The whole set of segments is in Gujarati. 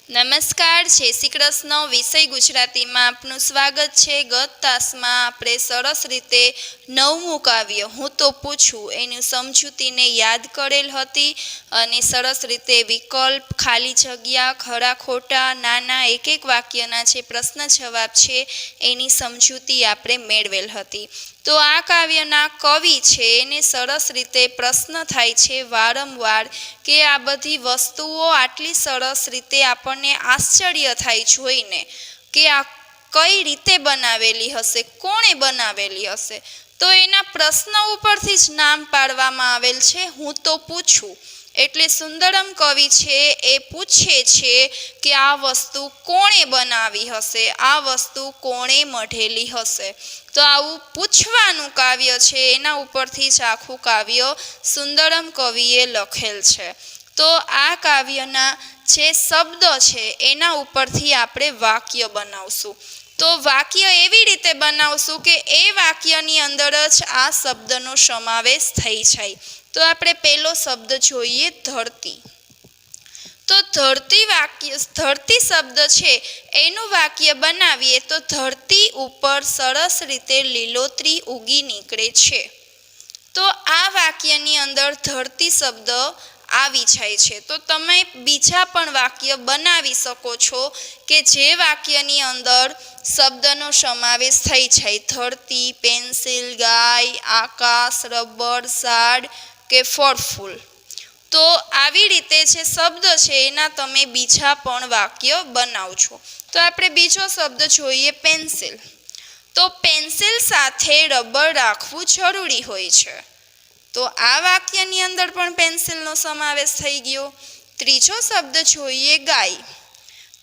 નમસ્કાર, જય શ્રી કૃષ્ણ. વિષય ગુજરાતીમાં આપનું સ્વાગત છે. ગત તાસમાં આપણે સરસ રીતે 9મું કાવ્ય હું તો પૂછું એની સમજૂતીને યાદ કરેલ હતી અને સરસ રીતે વિકલ્પ, ખાલી જગ્યા, ખરા ખોટા, નાના એક એક વાક્યના જે પ્રશ્ન જવાબ છે એની સમજૂતી આપણે મેળવેલ હતી. તો આ કાવ્યના કવિ છે એને સરસ રીતે પ્રશ્ન થાય છે વારંવાર કે આ બધી વસ્તુઓ આટલી સરસ રીતે આપણને આશ્ચર્ય થાય જોઈને કે આ કઈ રીતે બનાવેલી હશે, કોણે બનાવેલી હશે. તો એના પ્રશ્ન ઉપરથી જ નામ પાડવામાં આવેલ છે હું તો પૂછું. એટલે સુંદરમ કવિ છે એ પૂછે છે કે આ વસ્તુ કોણે બનાવી હશે, આ વસ્તુ કોણે મઢેલી હશે. તો આવું પૂછવાનું કાવ્ય છે, એના ઉપરથી જ આખું કાવ્ય સુંદરમ કવિએ લખેલ છે. તો આ કાવ્યના જે શબ્દ છે એના ઉપરથી આપણે વાક્ય બનાવશું. તો વાક્ય એવી રીતે બનાવશું કે એ વાક્યની અંદર જ આ શબ્દનો સમાવેશ થઈ જાય. તો આપણે પહેલો શબ્દ જોઈએ ધરતી. તો ધરતી શબ્દ છે એનું વાક્ય બનાવીએ તો ધરતી ઉપર સરસ રીતે લીલોતરી ઉગી નીકળે છે. તો આ વાક્યની અંદર ધરતી શબ્દ આવી જાય છે. તો તમે બીજા પણ વાક્ય બનાવી શકો છો કે જે વાક્યની અંદર શબ્દનો સમાવેશ થઈ જાય. ધરતી, પેન્સિલ, ગાય, આકાશ, રબર, ઝાડ કે ફળ ફૂલ. તો આવી રીતે જે શબ્દ છે એના તમે બીજા પણ વાક્ય બનાવજો. તો આપણે બીજો શબ્દ જોઈએ પેન્સિલ. તો પેન્સિલ સાથે રબર રાખવું જરૂરી હોય છે. તો આ વાક્યની અંદર પણ પેન્સિલનો સમાવેશ થઈ ગયો. ત્રીજો શબ્દ જોઈએ ગાય.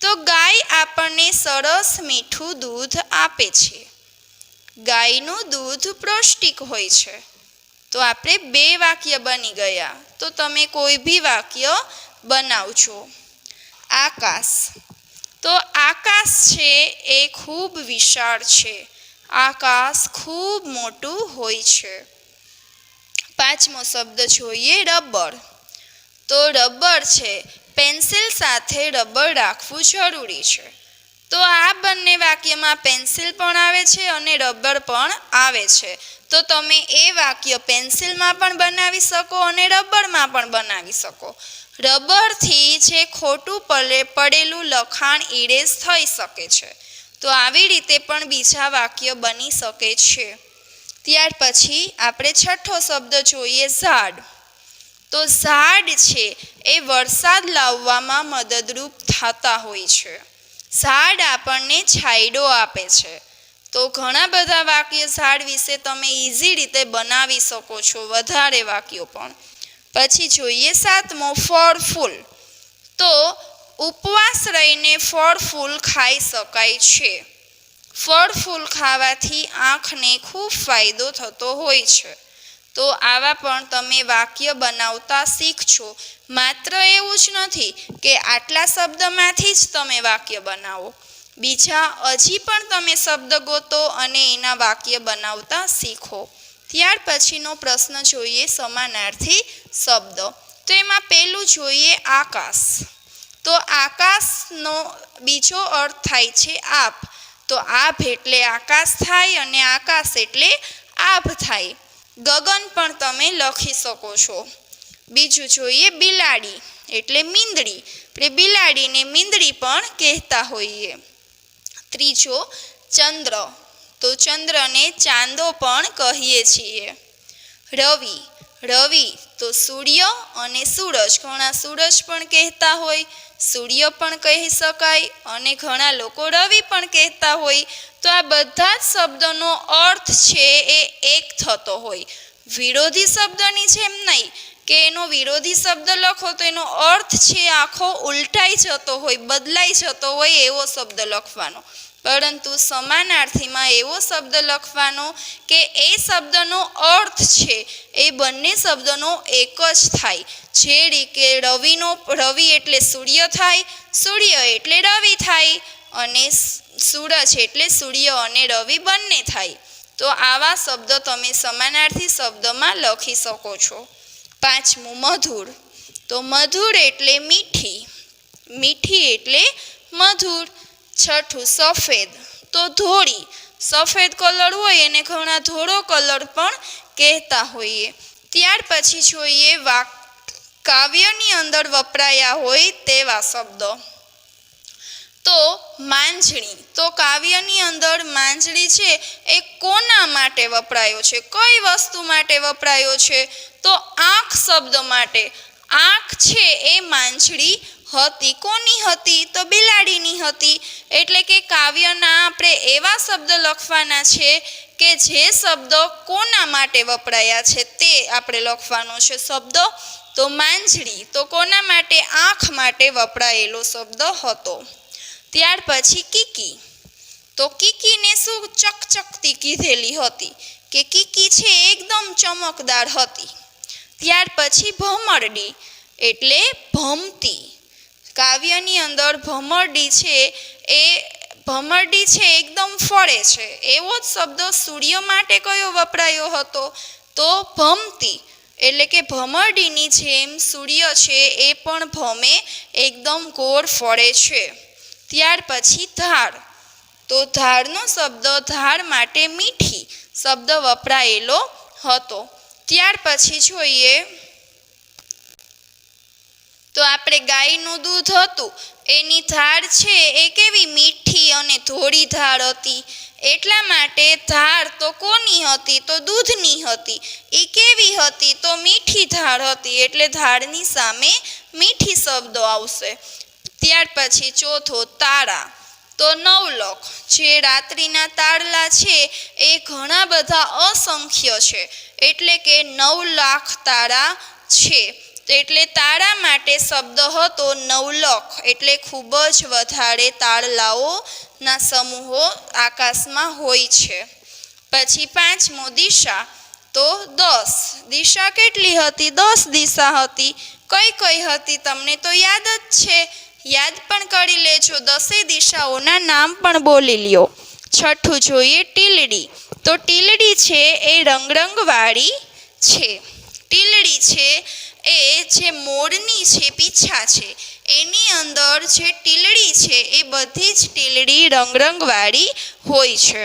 તો ગાય આપણને સરસ મીઠું દૂધ આપે છે. ગાયનું દૂધ પૌષ્ટિક હોય છે. તો આપણે બે વાક્ય બની ગયા. તો તમે કોઈ બી વાક્ય બનાવજો. આકાશ. તો આકાશ છે એ ખૂબ વિશાળ છે. આકાશ ખૂબ મોટું હોય છે. પાંચમો શબ્દ જોઈએ રબર. તો રબર છે પેન્સિલ સાથે રબર રાખવું જરૂરી છે. તો આ બંને વાક્યમાં પેન્સિલ પણ આવે છે અને રબર પણ આવે છે. તો તમે એ વાક્ય પેન્સિલમાં પણ બનાવી શકો અને રબરમાં પણ બનાવી શકો. રબરથી જે ખોટું પડેલું લખાણ ઇરેઝ થઈ શકે છે. તો આવી રીતે પણ બીજા વાક્ય બની શકે છે. ત્યાર પછી આપણે છઠ્ઠો શબ્દ જોઈએ ઝાડ. તો ઝાડ છે એ વરસાદ લાવવામાં મદદરૂપ થતા હોય છે. ઝાડ આપણને છાંયડો આપે છે. તો ઘણા બધા વાક્ય ઝાડ વિશે તમે ઇઝી રીતે બનાવી શકો છો, વધારે વાક્યો પણ. પછી જોઈએ સાતમો ફળ ફૂલ. તો ઉપવાસ રહીને ફળ ફૂલ ખાઈ શકાય છે. ફળ ફૂલ ખાવાથી આંખને ખૂબ ફાયદો થતો હોય છે. તો આવા પણ તમે વાક્ય બનાવતા શીખજો. માત્ર એવું જ નથી કે આટલા શબ્દમાંથી જ તમે વાક્ય બનાવો. બીજા હજી પણ તમે શબ્દ ગોતો અને એના વાક્ય બનાવતા શીખો. ત્યાર પછીનો પ્રશ્ન જોઈએ સમાનાર્થી શબ્દ. તો એમાં પહેલું જોઈએ આકાશ. તો આકાશનો બીજો અર્થ થાય છે આભ. તો આભ એટલે આકાશ થાય અને આકાશ એટલે આભ થાય. ગગન પણ તમે લખી શકો છો. બીજું જોઈએ બિલાડી એટલે મીંદડી. આપણે બિલાડીને મીંદડી પણ કહેતા હોઈએ. ત્રીજો ચંદ્ર. તો ચંદ્રને ચાંદો પણ કહીએ છીએ. રવિ. રવિ તો સૂર્ય અને સૂરજ. ઘણા સૂરજ પણ કહેતા હોય, સૂર્ય પણ કહી શકાય અને ઘણા લોકો રવિ પણ કહેતા હોય. તો આ બધા જ શબ્દનો અર્થ છે એ એક થતો હોય. વિરોધી શબ્દની જેમ નહીં કે એનો વિરોધી શબ્દ લખો તો એનો અર્થ છે આખો ઉલટાઈ જતો હોય, બદલાઈ જતો હોય એવો શબ્દ લખવાનો. પરંતુ સમાનાર્થીમાં એવો શબ્દ લખવાનો કે એ શબ્દનો અર્થ છે એ બંને શબ્દનો એક જ થાય. જે રીતે રવિ એટલે સૂર્ય થાય, સૂર્ય એટલે રવિ થાય અને સૂરજ એટલે સૂર્ય અને રવિ બંને થાય. તો આવા શબ્દ તમે સમાનાર્થી શબ્દમાં લખી શકો છો. પાંચમું મધુર. તો મધુર એટલે મીઠી. મીઠી એટલે મધુર. છઠ્ઠું સફેદ તો ધોળી. સફેદ કલર હોય એને ઘણા ધોળો કલર પણ કહેતા હોઈએ. ત્યાર પછી જોઈએ કાવ્યની અંદર વપરાયા હોય તેવા શબ્દો. તો માંજણી. તો કાવ્યની અંદર માંજણી છે એ કોના માટે વપરાયો છે, કઈ વસ્તુ માટે વપરાયો છે? તો આંખ શબ્દ માટે. આંખ છે એ માંજણી હતી. કોની હતી? તો બિલાડીની હતી. એટલે કે કાવ્યના આપણે એવા શબ્દ લખવાના છે કે જે શબ્દો કોના માટે વપરાયા છે તે આપણે લખવાનો છે શબ્દ. તો માંજણી તો કોના માટે? આંખ માટે વપરાયેલો શબ્દ હતો. ત્યાર પછી કીકી. તો કીકીને શું ચકચકતી કીધેલી હતી કે કીકી છે એકદમ ચમકદાર હતી. ત્યાર પછી ભમરડી એટલે ભમતી. કાવ્યની અંદર ભમરડી છે એ ભમરડી છે એકદમ ફળે છે. એવો જ શબ્દ સૂર્ય માટે કયો વપરાયો હતો? તો ભમતી. એટલે કે ભમરડીની જેમ સૂર્ય છે એ પણ ભમે, એકદમ ગોળ ફળે છે. ત્યાર પછી ધાર. તો ધારનો શબ્દ ધાર માટે મીઠી શબ્દ વપરાયેલો હતો. ત્યાર પછી જોઈએ તો આપણે ગાયનું દૂધ હતું એની ધાર છે એ કેવી મીઠી અને ધોળી ધાર હતી. એટલા માટે ધાર તો કોની હતી? તો દૂધની હતી. એ કેવી હતી? તો મીઠી ધાર હતી. એટલે ધારની સામે મીઠી શબ્દો આવશે. ત્યાર પછી ચોથો તારા. તો નવલખ. જે રાત્રિના તારલા છે એ ઘણા બધા અસંખ્ય છે, એટલે કે 9 લાખ તારા છે. એટલે તારા માટે શબ્દ હતો નવલખ. એટલે ખૂબ જ વધારે તારલાઓના સમૂહો આકાશમાં હોય છે. પછી પાંચમો દિશા. તો 10. દિશા કેટલી હતી? 10 દિશા હતી. કઈ કઈ હતી તમને તો યાદ જ છે, યાદ પણ કરી લેજો. 10 દિશાઓના નામ પણ બોલી લ્યો. છઠ્ઠું જોઈએ ટીલડી. તો ટીલડી છે એ રંગરંગવાળી છે. ટીલડી છે એ જે મોરની છે પીછા છે એની અંદર જે ટીલડી છે એ બધી જ ટીલડી રંગરંગવાળી હોય છે.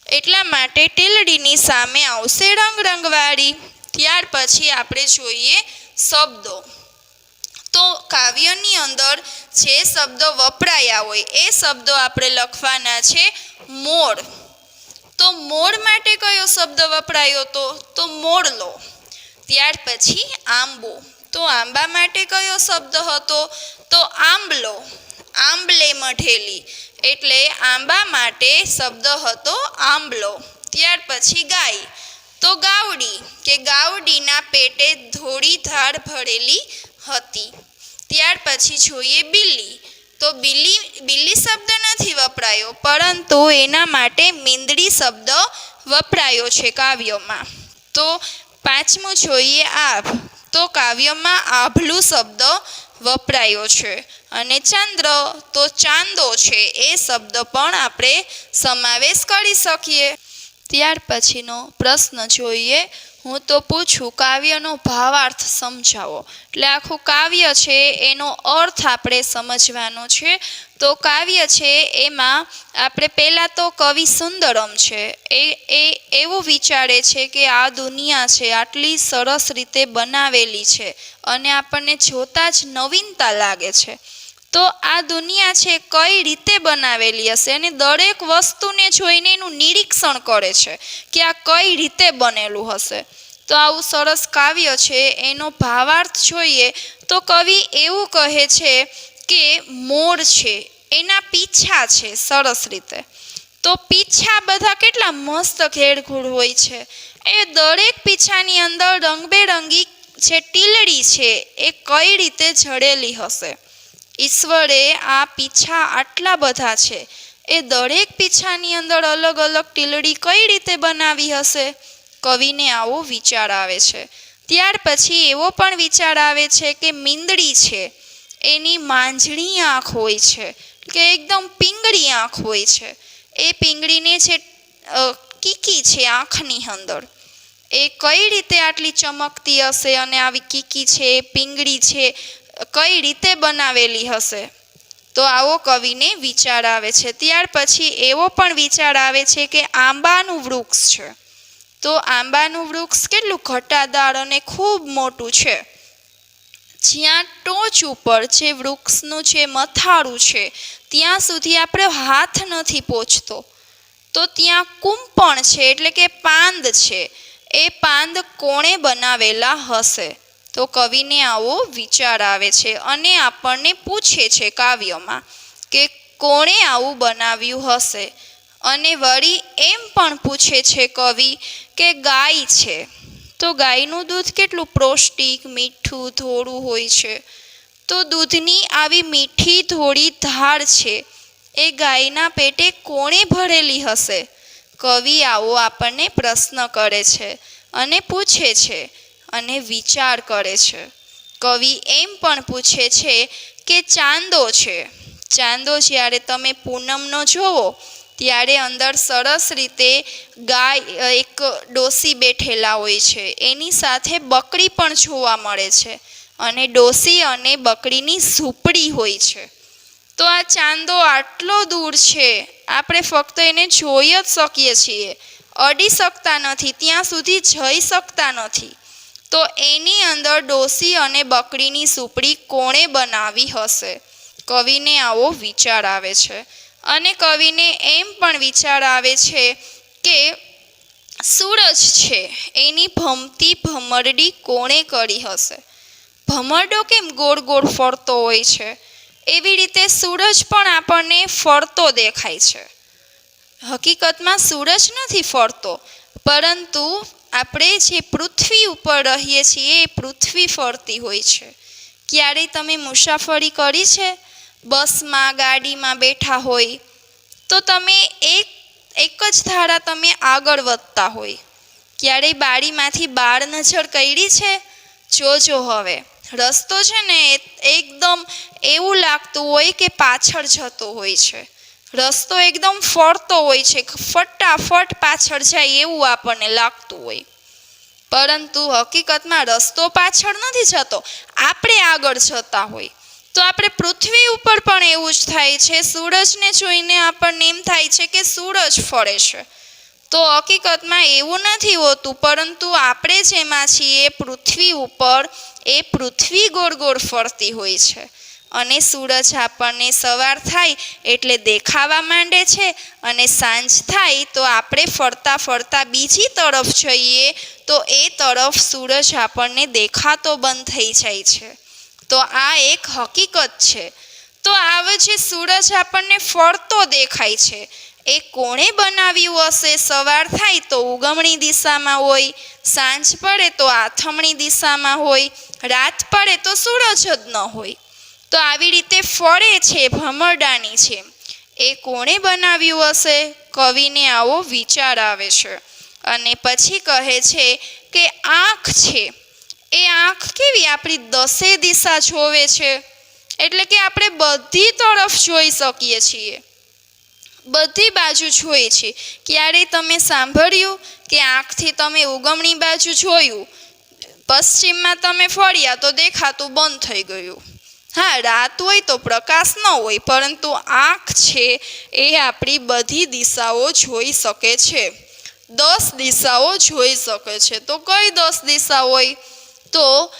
એટલા માટે ટીલડીની સામે આવશે રંગરંગવાળી. ત્યાર પછી આપણે જોઈએ શબ્દો. તો કાવ્યની અંદર જે શબ્દો વપરાયા હોય એ શબ્દો આપણે લખવાના છે મોર. તો મોર માટે કયો શબ્દ વપરાયો હતો? તો મોરલો. ત્યાર પછી આંબો. તો આંબા માટે કયો શબ્દ હતો? તો આંબલો. આંબલે મઢેલી. એટલે આંબા માટે શબ્દ હતો આંબલો. ત્યાર પછી ગાય. તો ગાવડી કે ગાવડીના પેટે ધોળી ધાર ભરેલી હતી. ત્યાર પછી જોઈએ બિલ્લી. તો બિલ્લી શબ્દ નથી વપરાયો, પરંતુ એના માટે મીંદડી શબ્દ વપરાયો છે કાવ્યમાં. તો પાંચમું જોઈએ આભ. તો કાવ્યમાં આભલું શબ્દ વપરાયો છે. અને ચંદ્ર. તો ચાંદો છે એ શબ્દ પણ આપણે સમાવેશ કરી શકીએ. ત્યાર પછીનો પ્રશ્ન જોઈએ. હું તો પૂછું કાવ્યનો ભાવાર્થ સમજાવો. એટલે આખું કાવ્ય છે એનો અર્થ આપણે સમજવાનો છે. તો કાવ્ય છે એમાં આપણે પહેલાં તો કવિ સુંદરમ છે એ એવું વિચારે છે કે આ દુનિયા છે આટલી સરસ રીતે બનાવેલી છે અને આપણને જોતાં જ નવીનતા લાગે છે. તો આ દુનિયા છે કઈ રીતે બનાવેલી હશે અને દરેક વસ્તુને જોઈને એનું નિરીક્ષણ કરે છે કે આ કઈ રીતે બનેલું હશે. તો આવું સરસ કાવ્ય છે. એનો ભાવાર્થ જોઈએ તો કવિ એવું કહે છે કે મોર છે એના પીછા છે સરસ રીતે. તો પીછા બધા કેટલા મસ્ત ઘેરઘૂર હોય છે. એ દરેક પીછાની અંદર રંગબેરંગી જે ટીલડી છે એ કઈ રીતે જડેલી હશે. ઈશ્વરે આ પીછા આટલા બધા છે એ દરેક પીછાની અંદર અલગ અલગ ટીલડી કઈ રીતે બનાવી હશે. કવિને આવો વિચાર આવે છે. ત્યાર પછી એવો પણ વિચાર આવે છે કે મીંદડી છે એની માંજણી આંખ હોય છે કે એકદમ પીંગળી આંખ હોય છે. એ પીંગળીને જે કીકી છે આંખની અંદર એ કઈ રીતે આટલી ચમકતી હશે અને આવી કીકી છે પીંગળી છે કઈ રીતે બનાવેલી હશે? તો આવો કવિને વિચાર આવે છે. ત્યાર પછી એવો પણ વિચાર આવે છે કે આંબાનું વૃક્ષ છે. તો આંબાનું વૃક્ષ કેટલું ઘટાદાર અને ખૂબ મોટું છે. જ્યાં ટોચ ઉપર જે વૃક્ષનું જે મથાળું છે ત્યાં સુધી આપણો હાથ નથી પહોંચતો. તો ત્યાં કુંપણ છે એટલે કે પાંદ છે. એ પાંદ કોણે બનાવેલા હશે? તો કવિને આવો વિચાર આવે છે અને આપણને પૂછે છે કાવ્યમાં કે કોણે આવું બનાવ્યું હશે. અને વળી એમ પણ પૂછે છે કવિ કે ગાય છે તો ગાયનું દૂધ કેટલું પૌષ્ટિક, મીઠું, ધોળું હોય છે. તો દૂધની આવી મીઠી ધોળી ધાર છે એ ગાયના પેટે કોણે ભરેલી હશે? કવિ આવો આપણને પ્રશ્ન કરે છે અને પૂછે છે અને વિચાર કરે છે. કવિ એમ પણ પૂછે છે કે ચાંદો છે. ચાંદો જ્યારે તમે પૂનમનો જોવો ત્યારે અંદર સરસ રીતે ગાય એક ડોસી બેઠેલા હોય છે. એની સાથે બકરી પણ જોવા મળે છે અને ડોસી અને બકરીની ઝૂંપડી હોય છે. તો આ ચાંદો આટલો દૂર છે, આપણે ફક્ત એને જોઈ જ શકીએ છીએ, અડી શકતા નથી, ત્યાં સુધી જઈ શકતા નથી. તો એની અંદર ડોસી અને બકરીની ઝૂંપડી કોણે બનાવી હશે? કવિને આવો વિચાર આવે છે. અને કવિને એમ પણ વિચાર આવે છે કે સૂરજ છે એની ભમતી ભમરડી કોણે કરી હશે? ભમરડો કેમ ગોળ ગોળ ફરતો હોય છે એવી રીતે સૂરજ પણ આપણને ફરતો દેખાય છે. હકીકતમાં સૂરજ નથી ફરતો, પરંતુ આપણે જે પૃથ્વી ઉપર રહીએ છીએ એ પૃથ્વી ફરતી હોય છે. ક્યારેય તમે મુસાફરી કરી છે? બસમાં, ગાડીમાં બેઠા હોય તો તમે એક જ ધારા તમે આગળ વધતા હોય. ક્યારેય બારીમાંથી બહાર નજર કરી છે? જોજો હવે રસ્તો છે ને એકદમ એવું લાગતું હોય કે પાછળ જતો હોય છે. રસ્તો એકદમ ફરતો હોય છે, ફટાફટ પાછળ જાય એવું આપણને લાગતું હોય. પરંતુ હકીકતમાં રસ્તો પાછળ નથી જતો, આપણે આગળ જતા હોય. તો આપણે પૃથ્વી ઉપર પણ એવું જ થાય છે. સૂરજને જોઈને આપણને એમ થાય છે કે સૂરજ ફરે છે. તો હકીકતમાં એવું નથી હોતું, પરંતુ આપણે જેમાં છીએ પૃથ્વી ઉપર એ પૃથ્વી ગોળ ગોળ ફરતી હોય છે. અને સૂરજ આપણને સવાર થાય એટલે દેખાવા માંડે છે અને સાંજ થાય તો આપણે ફરતા ફરતા બીજી તરફ જઈએ તો એ તરફ સૂરજ આપણને દેખાતો બંધ થઈ જાય છે. તો આ એક હકીકત છે. તો આવે જે સૂરજ આપણને ફરતો દેખાય છે એ કોણે બનાવ્યું હશે? સવાર થાય તો ઉગમણી દિશામાં હોય, સાંજ પડે તો આથમણી દિશામાં હોય, રાત પડે તો સૂરજ જ ન હોય. તો આવી રીતે ફરે છે ભમરડાની જેમ. એ કોણે બનાવ્યું હશે? કવિને આવો વિચાર આવે છે. અને પછી કહે છે કે આંખ છે એ આંખ કેવી આપણી 10 દિશા જોવે છે, એટલે કે આપણે બધી તરફ જોઈ શકીએ છીએ, બધી બાજુ જોઈએ છીએ. ક્યારેય તમે સાંભળ્યું કે આંખથી તમે ઉગમણી બાજુ જોયું, પશ્ચિમમાં તમે ફર્યા તો દેખાતું બંધ થઈ ગયું? હા, રાત હોય તો પ્રકાશ ન હોય, પરંતુ આંખ છે એ આપણી બધી દિશાઓ જોઈ શકે છે. 10 દિશાઓ જોઈ શકે છે. તો કઈ 10 દિશા હોય? તો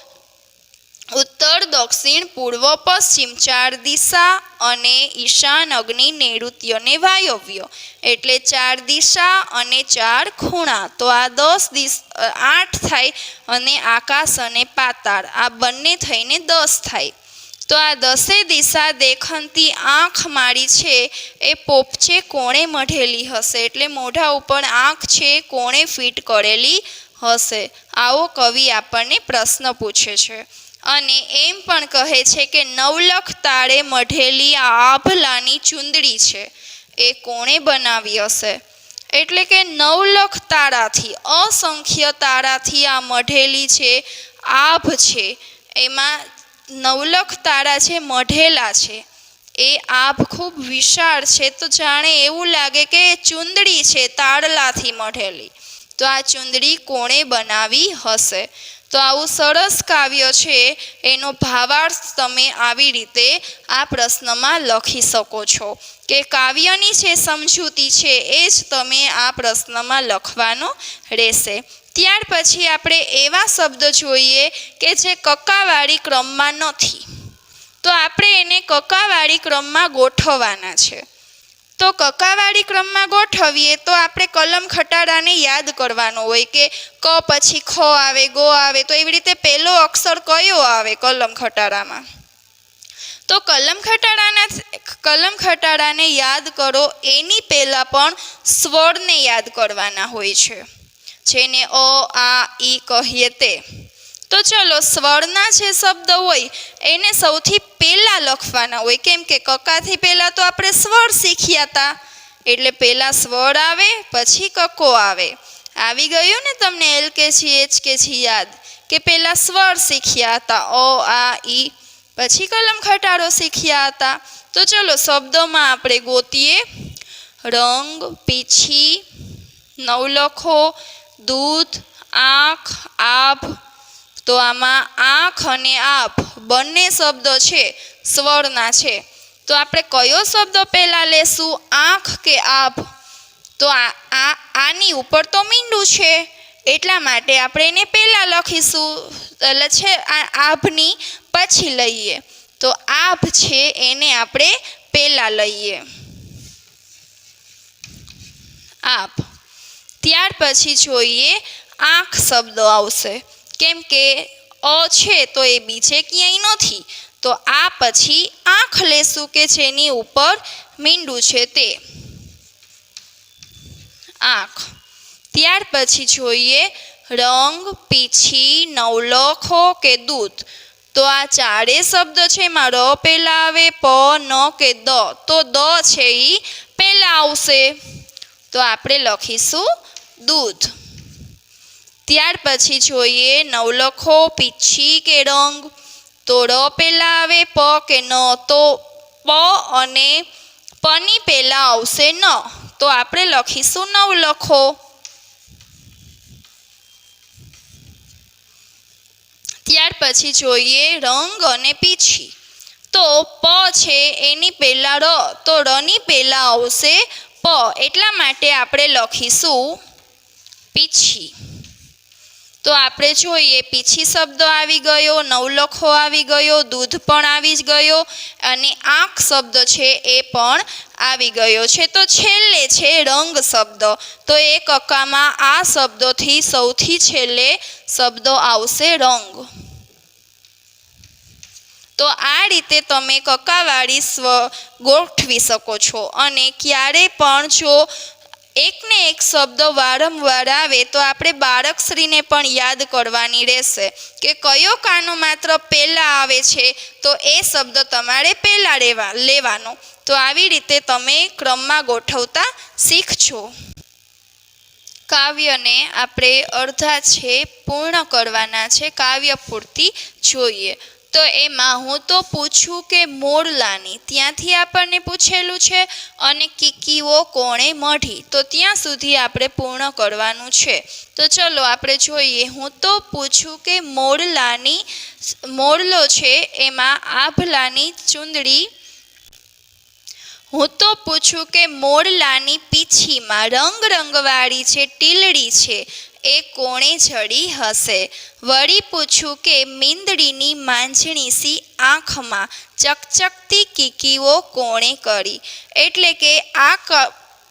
ઉત્તર, દક્ષિણ, પૂર્વ, પશ્ચિમ 4 દિશા અને ઈશાન, અગ્નિ, નૈઋત્ય ને વાયવ્ય, એટલે 4 દિશા અને 4 ખૂણા. તો આ 8 થાય અને આકાશ અને પાતાળ આ બંને થઈને 10 થાય. તો આ 10 દિશા દેખંતી આંખ મારી છે એ પોપચે કોણે મઢેલી હશે? એટલે મોઢા ઉપર આંખ છે કોણે ફિટ કરેલી હશે? આવો કવિ આપણને પ્રશ્ન પૂછે છે. અને એમ પણ કહે છે કે નવલખ તાળે મઢેલી આ આભલાની ચુંદડી છે એ કોણે બનાવી હશે? એટલે કે 9 લાખ તારાથી, અસંખ્ય તારાથી આ મઢેલી છે આભ છે, એમાં 9 લાખ તારા જે મઢેલા છે એ આભ ખૂબ વિશાળ છે. તો જાણે એવું લાગે કે ચુંદડી છે તાળલાથી મઢેલી. તો આ ચુંદડી કોણે બનાવી હશે? તો આવું સરસ કાવ્ય છે, એનો ભાવાર્થ તમે આવી રીતે આ પ્રશ્નમાં લખી શકો છો કે કાવ્યની જે સમજૂતી છે એ જ તમે આ પ્રશ્નમાં લખવાનો રહેશે. ત્યાર પછી આપણે એવા શબ્દ જોઈએ કે જે કક્કાવાળી ક્રમમાં નથી, તો આપણે એને કક્કાવાળી ક્રમમાં ગોઠવવાના છે. તો કક્કાવાળી ક્રમમાં ગોઠવીએ તો આપણે કલમ ખટારાને યાદ કરવાનો હોય કે ક પછી ખ આવે, ગો આવે, તો એવી રીતે પહેલો અક્ષર કયો આવે કલમ ખટારામાં. તો કલમ ખટારાને યાદ કરો એની પહેલાં પણ સ્વરને યાદ કરવાના હોય છે, જેને અ, આ, ઈ કહીએ તે. તો ચલો સ્વરના જે શબ્દ હોય એને સૌથી પહેલાં લખવાના હોય, કેમ કે કક્કાથી પહેલાં તો આપણે સ્વર શીખ્યા હતા, એટલે પહેલાં સ્વર આવે પછી કક્કો આવે. આવી ગયું ને તમને LKG HKG યાદ કે પહેલાં સ્વર શીખ્યા હતા, અ, આ, ઈ, પછી કલમ ખટારો શીખ્યા હતા. તો ચલો શબ્દોમાં આપણે ગોતીએ. રંગ, પીછી, નવલખો, દૂધ, આંખ, આભ. તો આમાં આંખ અને આભ બંને શબ્દો છે સ્વરના છે. તો આપણે કયો શબ્દ પહેલાં લેશું, આંખ કે આભ? તો આની ઉપર તો મીંડું છે એટલા માટે આપણે એને પહેલાં લખીશું, એટલે છે આભની પછી લઈએ. તો આભ છે એને આપણે પહેલાં લઈએ, આભ. ત્યાર પછી જોઈએ આંખ શબ્દ આવશે, કેમ કે અ છે તો એ બીજે ક્યાંય નથી, તો આ પછી આંખ લેશું કે જેની ઉપર મીંડું છે તે, આંખ. ત્યાર પછી જોઈએ રંગ, પીછી, નવલખો કે દૂધ. તો આ ચારેય શબ્દ છે એમાં ર પહેલાં આવે, પ, ન કે દ. તો દ છે એ પહેલાં આવશે, તો આપણે લખીશું દૂધ. ત્યાર પછી જોઈએ નવલખો, પીછી કે રંગ. તો ર પહેલાં આવે, પ કે ન. તો પ અને પની પહેલાં આવશે ન, તો આપણે લખીશું નવલખો. ત્યાર પછી જોઈએ રંગ અને પીછી. તો પ છે એની પહેલાં ર, તો રની પહેલાં આવશે પ, એટલા માટે આપણે લખીશું પીછી. તો આપણે જોઈએ પીછી શબ્દ આવી ગયો, નવલખો આવી ગયો, દૂધ પણ આવી જ ગયો અને આંખ શબ્દ છે એ પણ આવી ગયો છે. તો છેલ્લે છે રંગ શબ્દ. તો એ કક્કામાં આ શબ્દોથી સૌથી છેલ્લે શબ્દો આવશે રંગ. તો આ રીતે તમે કક્કાવાળી સ્વ ગોઠવી શકો છો. અને ક્યારે પણ જો એકને એક શબ્દ વારંવાર આવે તો આપણે બાળકશ્રીને પણ યાદ કરવાની રહેશે કે કયો કાનો માત્ર પહેલાં આવે છે, તો એ શબ્દ તમારે પહેલાં લેવાનો. તો આવી રીતે તમે ક્રમમાં ગોઠવતા શીખજો. કાવ્યને આપણે અડધા છે પૂર્ણ કરવાના છે, કાવ્ય પૂર્તિ જોઈએ. તો એમાં હું તો પૂછું કે મોરલાની, ત્યાંથી આપણને પૂછેલું છે, અને કીકીઓ કોણે મઢી, તો ત્યાં સુધી આપણે પૂર્ણ કરવાનું છે. તો ચલો આપણે જોઈએ. હું તો પૂછું કે મોરલાની, મોરલો છે એમાં આભલાની ચૂંદડી. હું તો પૂછું કે મોરલાની પીછીમાં રંગ રંગવાળી જે ટીલડી છે એ કોણે જડી હશે. વળી પૂછું કે મીંદડીની માંજણી સી આંખમાં ચકચકતી કીકીઓ કોણે કરી. એટલે કે આ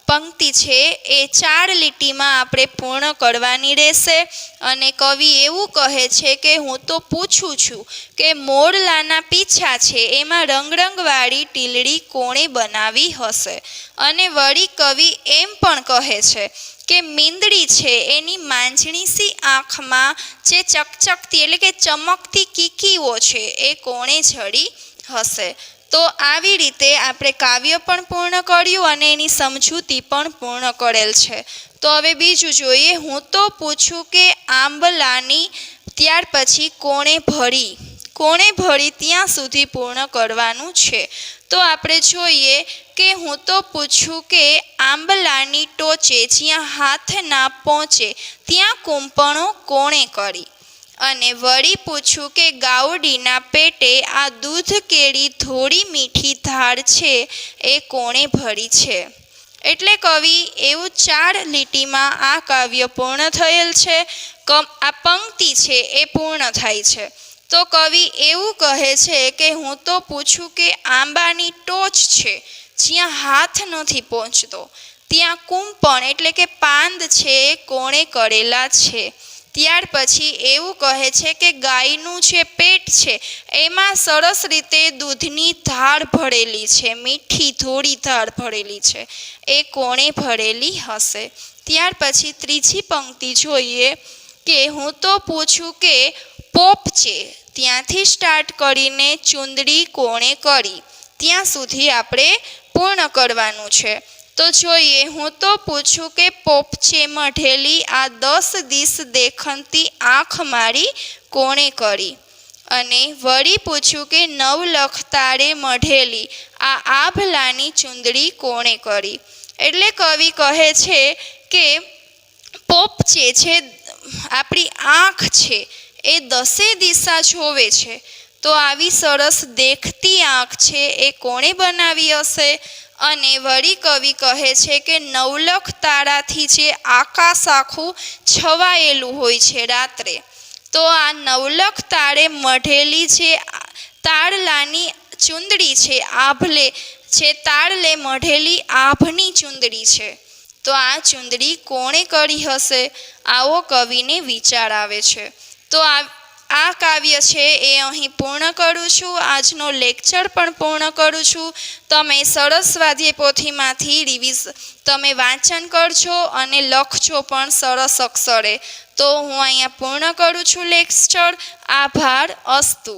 પંક્તિ છે એ 4 લીટીમાં આપણે પૂર્ણ કરવાની રહેશે. અને કવિ એવું કહે છે કે હું તો પૂછું છું કે મોરલાના પીછા છે એમાં રંગરંગવાળી ટીલડી કોણે બનાવી હશે. અને વળી કવિ એમ પણ કહે છે કે મીંદડી છે એની માંજણી સી આંખમાં જે ચકચકતી એટલે કે ચમકતી કીકીઓ છે એ કોણે જડી હશે. તો આવી રીતે આપણે કાવ્ય પણ પૂર્ણ કર્યું અને એની સમજૂતી પણ પૂર્ણ કરેલ છે. તો હવે બીજું જોઈએ. હું તો પૂછું કે આંબલાની, ત્યાર પછી કોણે ભળી. કોણે ભળી ત્યાં સુધી પૂર્ણ કરવાનું છે. તો આપણે જોઈએ કે હું તો પૂછું કે આંબલાની ટોચે જ્યાં હાથ ના પહોંચે ત્યાં કૂંપણો કોણે કરી. અને વળી પૂછું કે ગાવડીના પેટે આ દૂધ કેળી થોડી મીઠી ધાર છે એ કોણે ભરી છે. એટલે કવિ એવું 4 લીટીમાં આ કાવ્ય પૂર્ણ થયેલ છે. આ પંક્તિ છે એ પૂર્ણ થાય છે. તો કવિ એવું કહે છે કે હું તો પૂછું કે આંબાની ટોચ છે જ્યાં હાથ નથી પહોંચતો ત્યાં કુંપણ એટલે કે પાંદ છે એ કોણે કરેલા છે. ત્યાર પછી એવું કહે છે કે ગાયનું જે પેટ છે એમાં સરસ રીતે દૂધની ધાર ભરેલી છે, મીઠી થોડી ધાર ભરેલી છે, એ કોણે ભરેલી હશે. ત્યાર પછી ત્રીજી પંક્તિ જોઈએ કે હું તો પૂછું કે પોપચે ત્યાંથી સ્ટાર્ટ કરીને ચૂંદડી કોણે કરી, ત્યાં સુધી આપણે પૂર્ણ કરવાનું છે. તો જોઈએ હું તો પૂછું કે પોપચે મઢેલી આ 10 દિસ દેખંતી આંખ મારી કોણે કરી. અને વળી પૂછું કે નવલખ તારે મઢેલી આ આભલાની ચૂંદડી કોણે કરી. એટલે કવિ કહે છે કે પોપચે છે આપણી આંખ છે એ 10 દિશા જોવે છે. તો આવી સરસ દેખતી આંખ છે એ કોણે બનાવી હશે. અને વળી કવિ કહે છે કે નવલખ તારાથી જે આકાશ આખું છવાયેલું હોય છે રાત્રે, તો આ નવલખ તારે મઢેલી જે તારલાની ચૂંદડી છે, આભલે છે તારલે મઢેલી આભની ચૂંદડી છે, તો આ ચૂંદડી કોણે કરી હશે. આવો કવિને વિચાર આવે છે. તો આ કાવ્ય છે એ અહીં પૂર્ણ કરું છું. આજનો લેક્ચર પણ પૂર્ણ કરું છું. તમે સરસ સ્વાધ્યાય પોથીમાંથી તમે વાંચન કરજો અને લખજો પણ સરસ અક્ષરે. તો હું અહીંયા પૂર્ણ કરું છું લેક્ચર. આભાર. અસ્તુ.